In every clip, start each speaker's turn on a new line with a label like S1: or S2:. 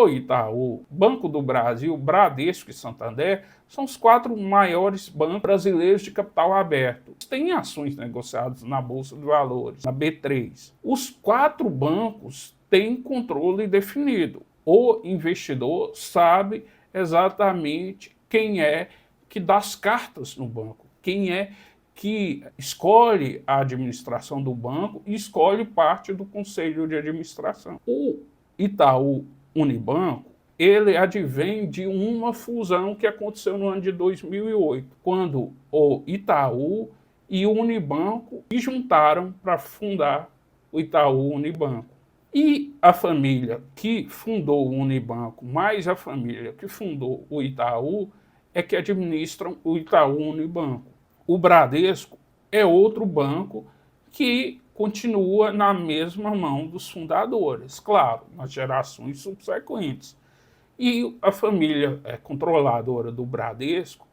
S1: O Itaú, Banco do Brasil, Bradesco e Santander são os 4 maiores bancos brasileiros de capital aberto. Têm ações negociadas na Bolsa de Valores, na B3. Os 4 bancos têm controle definido. O investidor sabe exatamente quem é que dá as cartas no banco, quem é que escolhe a administração do banco e escolhe parte do conselho de administração. O Itaú Unibanco, ele advém de uma fusão que aconteceu no ano de 2008, quando o Itaú e o Unibanco se juntaram para fundar o Itaú Unibanco. E a família que fundou o Unibanco, mais a família que fundou o Itaú, é que administram o Itaú Unibanco. O Bradesco é outro banco que continua na mesma mão dos fundadores, claro, nas gerações subsequentes. E a família controladora do Bradesco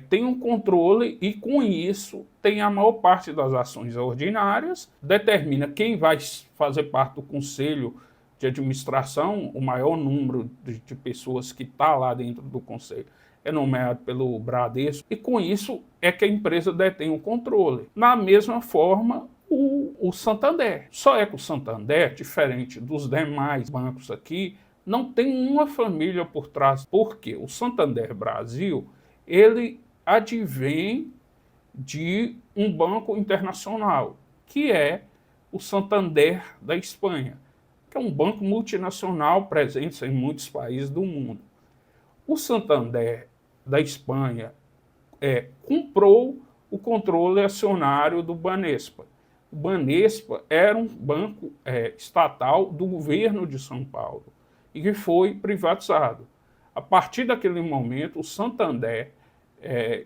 S1: tem um controle e, com isso, tem a maior parte das ações ordinárias, determina quem vai fazer parte do conselho de administração, o maior número de pessoas que está lá dentro do conselho é nomeado pelo Bradesco, e com isso é que a empresa detém o controle. Na mesma forma, o Santander. Só é que o Santander, diferente dos demais bancos aqui, não tem uma família por trás, porque o Santander Brasil, ele advém de um banco internacional, que é o Santander da Espanha, que é um banco multinacional presente em muitos países do mundo. O Santander da Espanha comprou o controle acionário do Banespa. O Banespa era um banco estatal do governo de São Paulo e que foi privatizado. A partir daquele momento, o Santander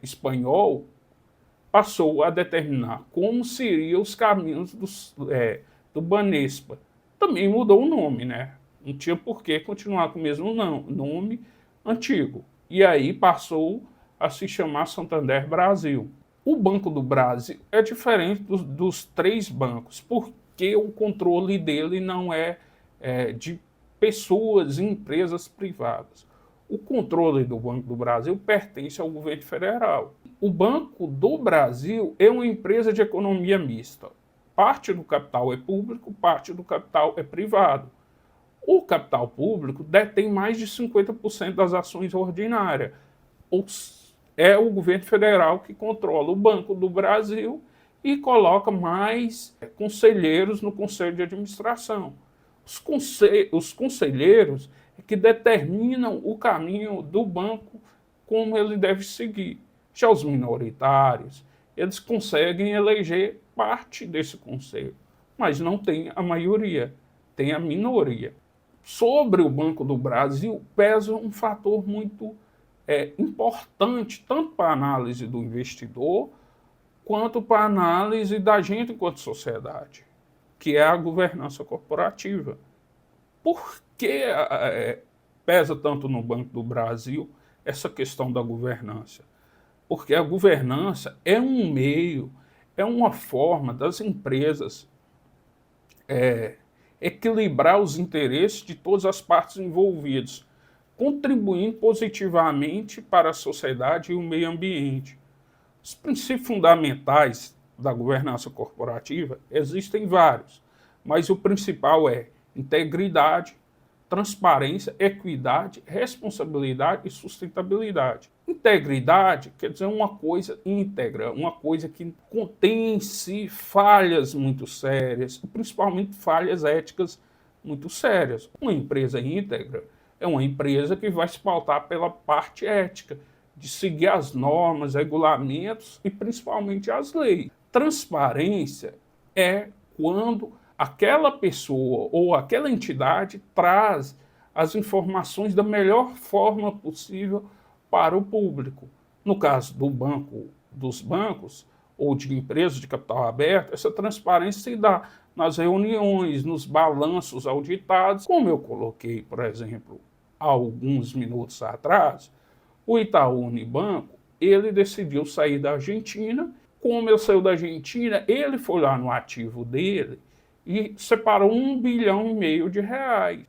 S1: espanhol passou a determinar como seriam os caminhos do Banespa. Também mudou o nome, né? Não tinha por que continuar com o mesmo nome antigo. E aí passou a se chamar Santander Brasil. O Banco do Brasil é diferente dos 3 bancos, porque o controle dele não é de pessoas e empresas privadas. O controle do Banco do Brasil pertence ao governo federal. O Banco do Brasil é uma empresa de economia mista. Parte do capital é público, parte do capital é privado. O capital público detém mais de 50% das ações ordinárias. É o governo federal que controla o Banco do Brasil e coloca mais conselheiros no conselho de administração. Os conselheiros é que determinam o caminho do banco, como ele deve seguir. Já os minoritários, eles conseguem eleger parte desse conselho, mas não tem a maioria, tem a minoria. Sobre o Banco do Brasil, pesa um fator muito importante, tanto para a análise do investidor, quanto para a análise da gente enquanto sociedade, que é a governança corporativa. Por que pesa tanto no Banco do Brasil essa questão da governança? Porque a governança é um meio, é uma forma das empresas equilibrar os interesses de todas as partes envolvidas, contribuindo positivamente para a sociedade e o meio ambiente. Os princípios fundamentais da governança corporativa existem vários, mas o principal é integridade, transparência, equidade, responsabilidade e sustentabilidade. Integridade quer dizer uma coisa íntegra, uma coisa que contém em si falhas muito sérias, principalmente falhas éticas muito sérias. Uma empresa íntegra é uma empresa que vai se pautar pela parte ética, de seguir as normas, regulamentos e principalmente as leis. Transparência é quando aquela pessoa ou aquela entidade traz as informações da melhor forma possível para o público. No caso dos bancos ou de empresas de capital aberto, essa transparência se dá nas reuniões, nos balanços auditados. Como eu coloquei, por exemplo, há alguns minutos atrás, o Itaú Unibanco, ele decidiu sair da Argentina. Como ele saiu da Argentina, ele foi lá no ativo dele e separou R$1,5 bilhão de reais.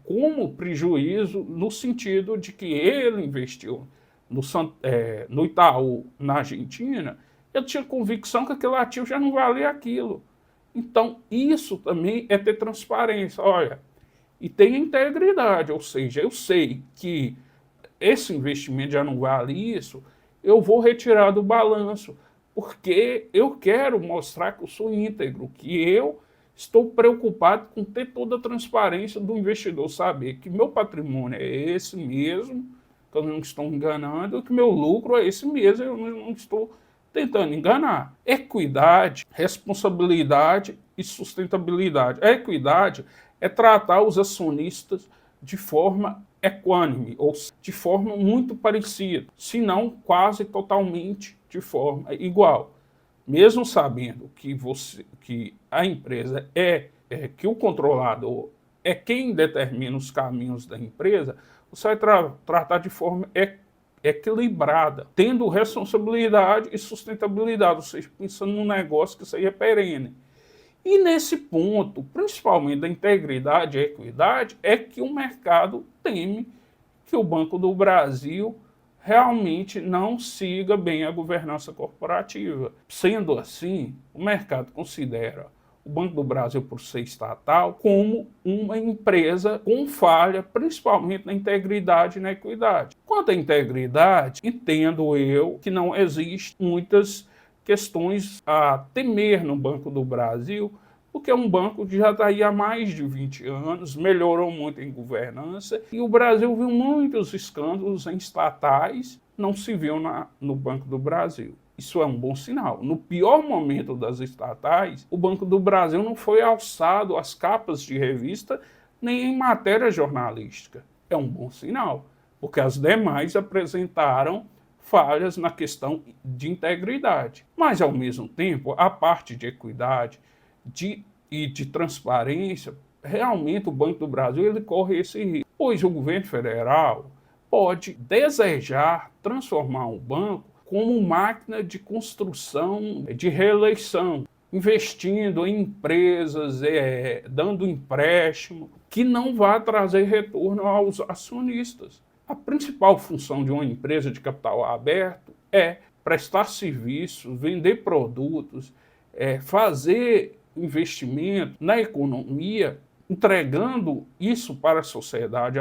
S1: como prejuízo no sentido de que ele investiu no Itaú, na Argentina, ele tinha convicção que aquele ativo já não valia aquilo. Então, isso também é ter transparência. Olha, e tem integridade, ou seja, eu sei que esse investimento já não vale isso, eu vou retirar do balanço, porque eu quero mostrar que eu sou íntegro, que eu estou preocupado com ter toda a transparência do investidor, saber que meu patrimônio é esse mesmo, que eu não estou enganando, que meu lucro é esse mesmo, eu não estou tentando enganar. Equidade, responsabilidade e sustentabilidade. A equidade é tratar os acionistas de forma equânime, ou de forma muito parecida, se não quase totalmente de forma igual. Mesmo sabendo que a empresa que o controlador é quem determina os caminhos da empresa, você vai tratar de forma equilibrada, tendo responsabilidade e sustentabilidade, ou seja, pensando num negócio que seja perene. E nesse ponto, principalmente da integridade e equidade, é que o mercado teme que o Banco do Brasil realmente não siga bem a governança corporativa. Sendo assim, o mercado considera o Banco do Brasil, por ser estatal, como uma empresa com falha, principalmente na integridade e na equidade. Quanto à integridade, entendo eu que não existe muitas questões a temer no Banco do Brasil, porque é um banco que já está aí há mais de 20 anos, melhorou muito em governança, e o Brasil viu muitos escândalos em estatais, não se viu no Banco do Brasil. Isso é um bom sinal. No pior momento das estatais, o Banco do Brasil não foi alçado às capas de revista, nem em matéria jornalística. É um bom sinal, porque as demais apresentaram falhas na questão de integridade. Mas, ao mesmo tempo, a parte de equidade e de transparência, realmente o Banco do Brasil ele corre esse risco. Pois o governo federal pode desejar transformar o banco como máquina de construção de reeleição, investindo em empresas, dando empréstimo, que não vai trazer retorno aos acionistas. A principal função de uma empresa de capital aberto é prestar serviços, vender produtos, fazer investimento na economia, entregando isso para a sociedade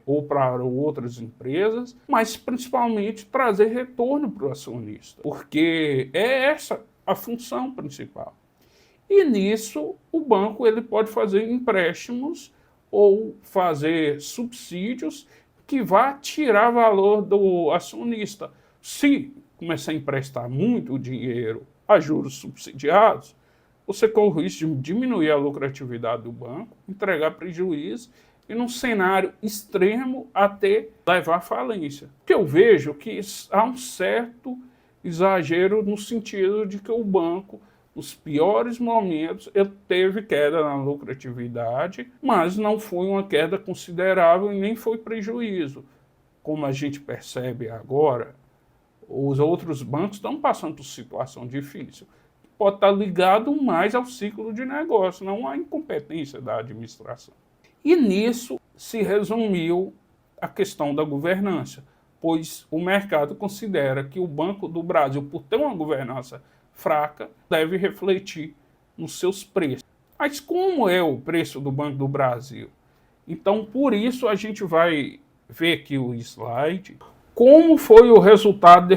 S1: ou para outras empresas, mas principalmente trazer retorno para o acionista, porque é essa a função principal. E nisso o banco ele pode fazer empréstimos ou fazer subsídios que vá tirar valor do acionista. Se começar a emprestar muito dinheiro a juros subsidiados, você corre o risco de diminuir a lucratividade do banco, entregar prejuízo e, num cenário extremo, até levar à falência. Porque eu vejo que há um certo exagero no sentido de que o banco, nos piores momentos, ele teve queda na lucratividade, mas não foi uma queda considerável e nem foi prejuízo. Como a gente percebe agora, os outros bancos estão passando por situação difícil. Pode estar ligado mais ao ciclo de negócio, não à incompetência da administração. E nisso se resumiu a questão da governança, pois o mercado considera que o Banco do Brasil, por ter uma governança fraca, deve refletir nos seus preços. Mas como é o preço do Banco do Brasil? Então, por isso, a gente vai ver aqui o slide. Como foi o resultado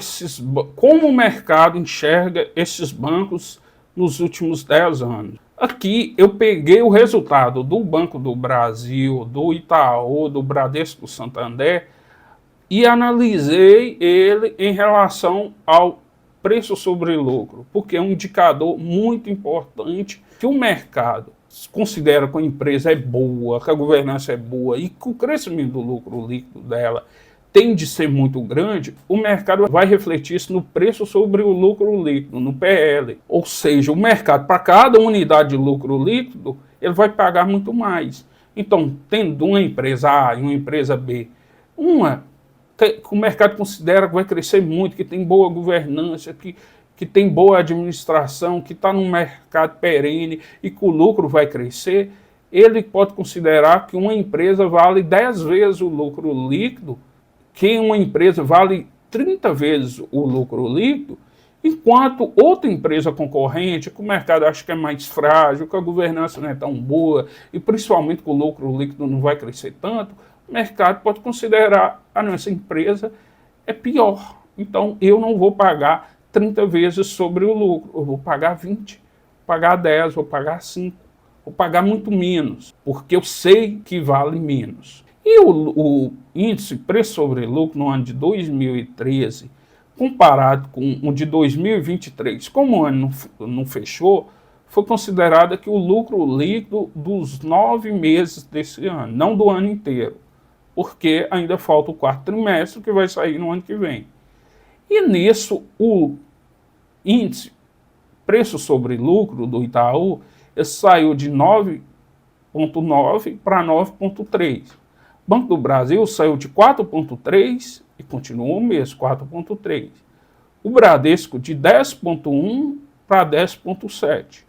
S1: como o mercado enxerga esses bancos nos últimos 10 anos? Aqui eu peguei o resultado do Banco do Brasil, do Itaú, do Bradesco Santander e analisei ele em relação ao preço sobre lucro, porque é um indicador muito importante que o mercado considera que a empresa é boa, que a governança é boa e que o crescimento do lucro líquido dela tem de ser muito grande, o mercado vai refletir isso no preço sobre o lucro líquido, no PL. Ou seja, o mercado, para cada unidade de lucro líquido, ele vai pagar muito mais. Então, tendo uma empresa A e uma empresa B, que o mercado considera que vai crescer muito, que tem boa governança, que tem boa administração, que está num mercado perene e que o lucro vai crescer, ele pode considerar que uma empresa vale 10 vezes o lucro líquido, que uma empresa vale 30 vezes o lucro líquido, enquanto outra empresa concorrente, que o mercado acha que é mais frágil, que a governança não é tão boa, e principalmente que o lucro líquido não vai crescer tanto, o mercado pode considerar, essa empresa é pior. Então, eu não vou pagar 30 vezes sobre o lucro, eu vou pagar 20, vou pagar 10, vou pagar 5, vou pagar muito menos, porque eu sei que vale menos. E o índice preço sobre lucro no ano de 2013, comparado com o de 2023, como o ano não fechou, foi considerado que o lucro líquido dos 9 meses desse ano, não do ano inteiro, porque ainda falta o quarto trimestre que vai sair no ano que vem. E nisso, o índice preço sobre lucro do Itaú saiu de 9,9 para 9,3. Banco do Brasil saiu de 4,3 e continuou o mesmo, 4,3. O Bradesco de 10,1 para 10,7.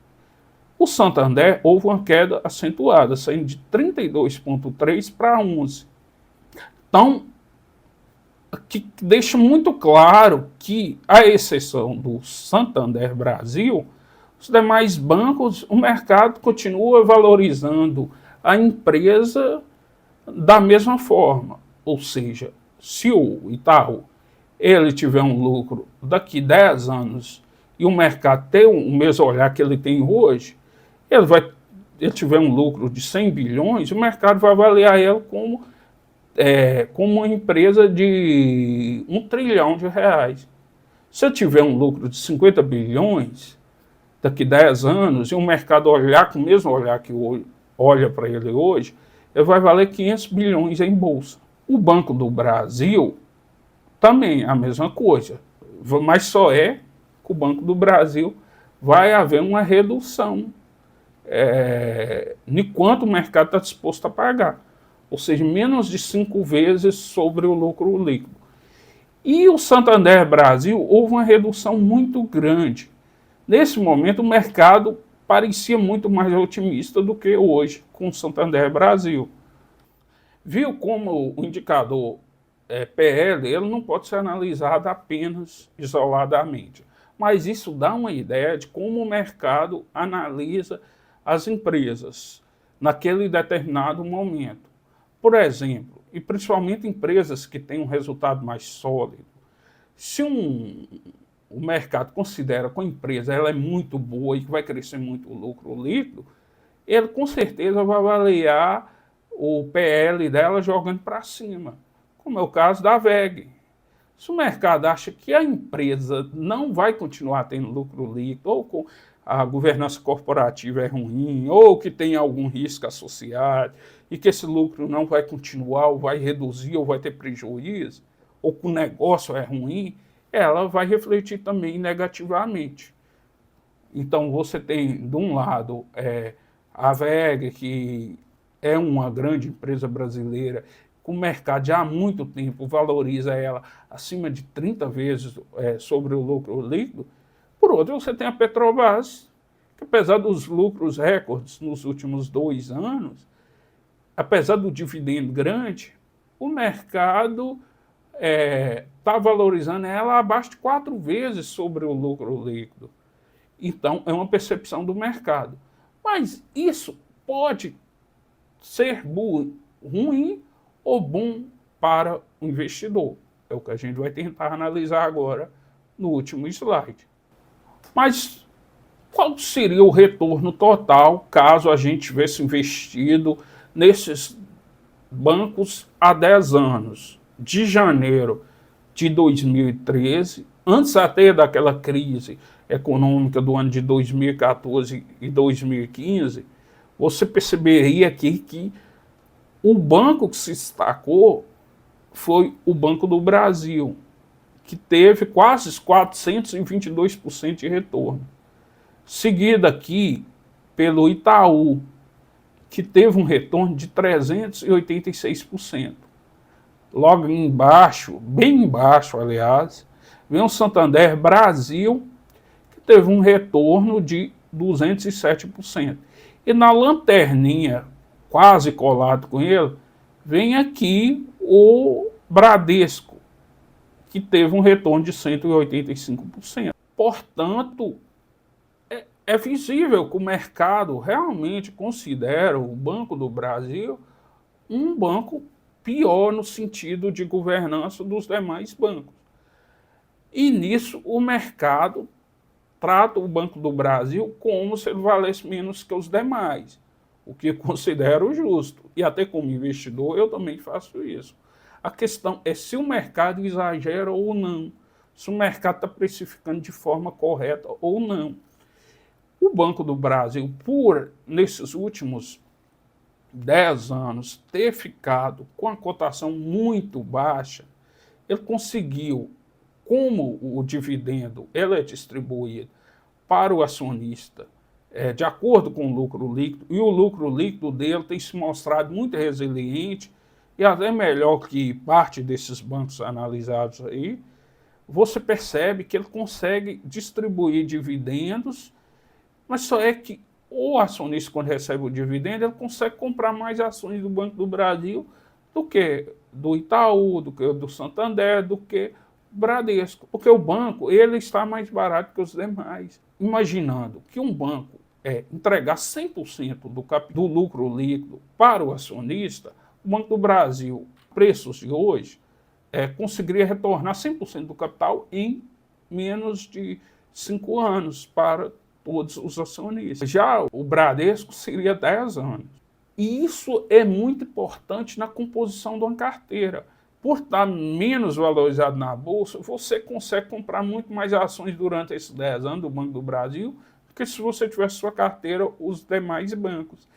S1: O Santander houve uma queda acentuada, saindo de 32,3 para 11. Então, que deixa muito claro que, à exceção do Santander Brasil, os demais bancos, o mercado continua valorizando a empresa da mesma forma. Ou seja, se o Itaú ele tiver um lucro daqui 10 anos e o mercado ter o mesmo olhar que ele tem hoje, ele tiver um lucro de 100 bilhões, o mercado vai avaliar ele como uma empresa de R$1 trilhão. Se eu tiver um lucro de 50 bilhões, daqui 10 anos, e o mercado olhar com o mesmo olhar que olha para ele hoje, ele vai valer 500 bilhões em bolsa. O Banco do Brasil também a mesma coisa, mas só que o Banco do Brasil vai haver uma redução de quanto o mercado está disposto a pagar. Ou seja, menos de 5 vezes sobre o lucro líquido. E o Santander Brasil houve uma redução muito grande. Nesse momento, o mercado parecia muito mais otimista do que hoje com o Santander Brasil. Viu como o indicador PL ele não pode ser analisado apenas isoladamente, mas isso dá uma ideia de como o mercado analisa as empresas naquele determinado momento. Por exemplo, e principalmente empresas que têm um resultado mais sólido, se o mercado considera que a empresa ela é muito boa e que vai crescer muito o lucro líquido, ele com certeza vai avaliar o PL dela jogando para cima, como é o caso da WEG. Se o mercado acha que a empresa não vai continuar tendo lucro líquido, ou a governança corporativa é ruim, ou que tem algum risco associado, e que esse lucro não vai continuar, ou vai reduzir, ou vai ter prejuízo, ou que o negócio é ruim, ela vai refletir também negativamente. Então você tem, de um lado, a WEG, que é uma grande empresa brasileira, que o mercado já há muito tempo valoriza ela acima de 30 vezes sobre o lucro líquido. Por outro, você tem a Petrobras, que apesar dos lucros recordes nos últimos 2 anos, apesar do dividendo grande, o mercado está valorizando ela abaixo de 4 vezes sobre o lucro líquido. Então, é uma percepção do mercado. Mas isso pode ser ruim ou bom para o investidor. É o que a gente vai tentar analisar agora no último slide. Mas qual seria o retorno total caso a gente tivesse investido nesses bancos há 10 anos? De janeiro de 2013, antes até daquela crise econômica do ano de 2014 e 2015, você perceberia aqui que o banco que se destacou foi o Banco do Brasil, que teve quase 422% de retorno. Seguido aqui pelo Itaú, que teve um retorno de 386%. Logo embaixo, bem embaixo, aliás, vem o Santander Brasil, que teve um retorno de 207%. E na lanterninha, quase colado com ele, vem aqui o Bradesco, que teve um retorno de 185%. Portanto, é visível que o mercado realmente considera o Banco do Brasil um banco pior no sentido de governança dos demais bancos. E nisso o mercado trata o Banco do Brasil como se ele valesse menos que os demais, o que eu considero justo. E até como investidor eu também faço isso. A questão é se o mercado exagera ou não, se o mercado está precificando de forma correta ou não. O Banco do Brasil, nesses últimos 10 anos, ter ficado com a cotação muito baixa, ele conseguiu, como o dividendo ele é distribuído para o acionista de acordo com o lucro líquido, e o lucro líquido dele tem se mostrado muito resiliente, e até melhor que parte desses bancos analisados aí, você percebe que ele consegue distribuir dividendos, mas só é que o acionista, quando recebe o dividendo, ele consegue comprar mais ações do Banco do Brasil do que do Itaú, do que do Santander, do que o Bradesco. Porque o banco ele está mais barato que os demais. Imaginando que um banco entregar 100% do lucro líquido para o acionista, o Banco do Brasil, preços de hoje, conseguiria retornar 100% do capital em menos de 5 anos para todos os acionistas. Já o Bradesco seria 10 anos. E isso é muito importante na composição de uma carteira. Por estar menos valorizado na Bolsa, você consegue comprar muito mais ações durante esses 10 anos do Banco do Brasil do que se você tivesse sua carteira os demais bancos.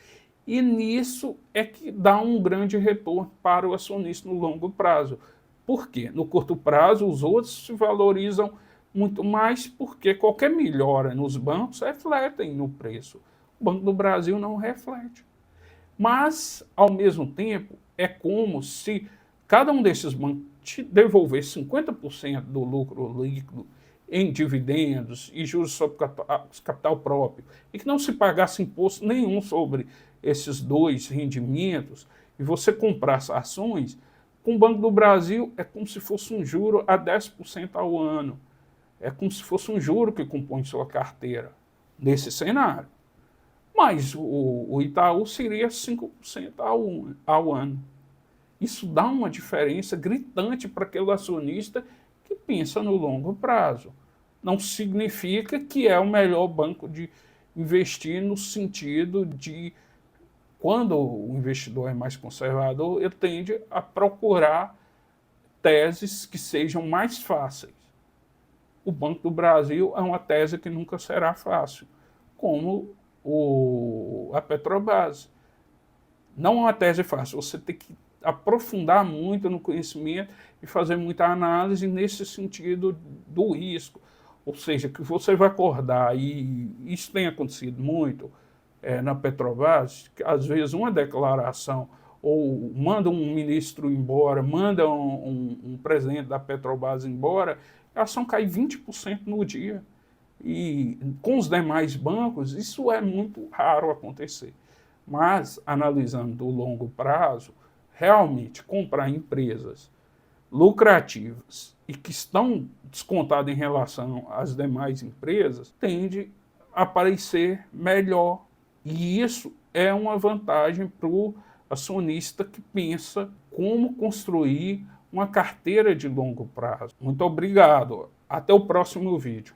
S1: E nisso é que dá um grande retorno para o acionista no longo prazo. Por quê? No curto prazo, os outros se valorizam muito mais porque qualquer melhora nos bancos refletem no preço. O Banco do Brasil não reflete. Mas, ao mesmo tempo, é como se cada um desses bancos te devolvesse 50% do lucro líquido em dividendos e juros sobre capital próprio, e que não se pagasse imposto nenhum sobre esses dois rendimentos, e você comprasse ações, com o Banco do Brasil é como se fosse um juro a 10% ao ano. É como se fosse um juro que compõe sua carteira, nesse cenário. Mas o Itaú seria 5% ao ano. Isso dá uma diferença gritante para aquele acionista que pensa no longo prazo. Não significa que é o melhor banco de investir no sentido de, quando o investidor é mais conservador, ele tende a procurar teses que sejam mais fáceis. O Banco do Brasil é uma tese que nunca será fácil, como a Petrobras. Não é uma tese fácil, você tem que aprofundar muito no conhecimento e fazer muita análise nesse sentido do risco. Ou seja, que você vai acordar, e isso tem acontecido muito na Petrobras, que às vezes uma declaração, ou manda um ministro embora, manda um presidente da Petrobras embora, a ação cai 20% no dia. E com os demais bancos, isso é muito raro acontecer. Mas, analisando o longo prazo, realmente comprar empresas lucrativas e que estão descontadas em relação às demais empresas, tende a parecer melhor. E isso é uma vantagem para o acionista que pensa como construir uma carteira de longo prazo. Muito obrigado. Até o próximo vídeo.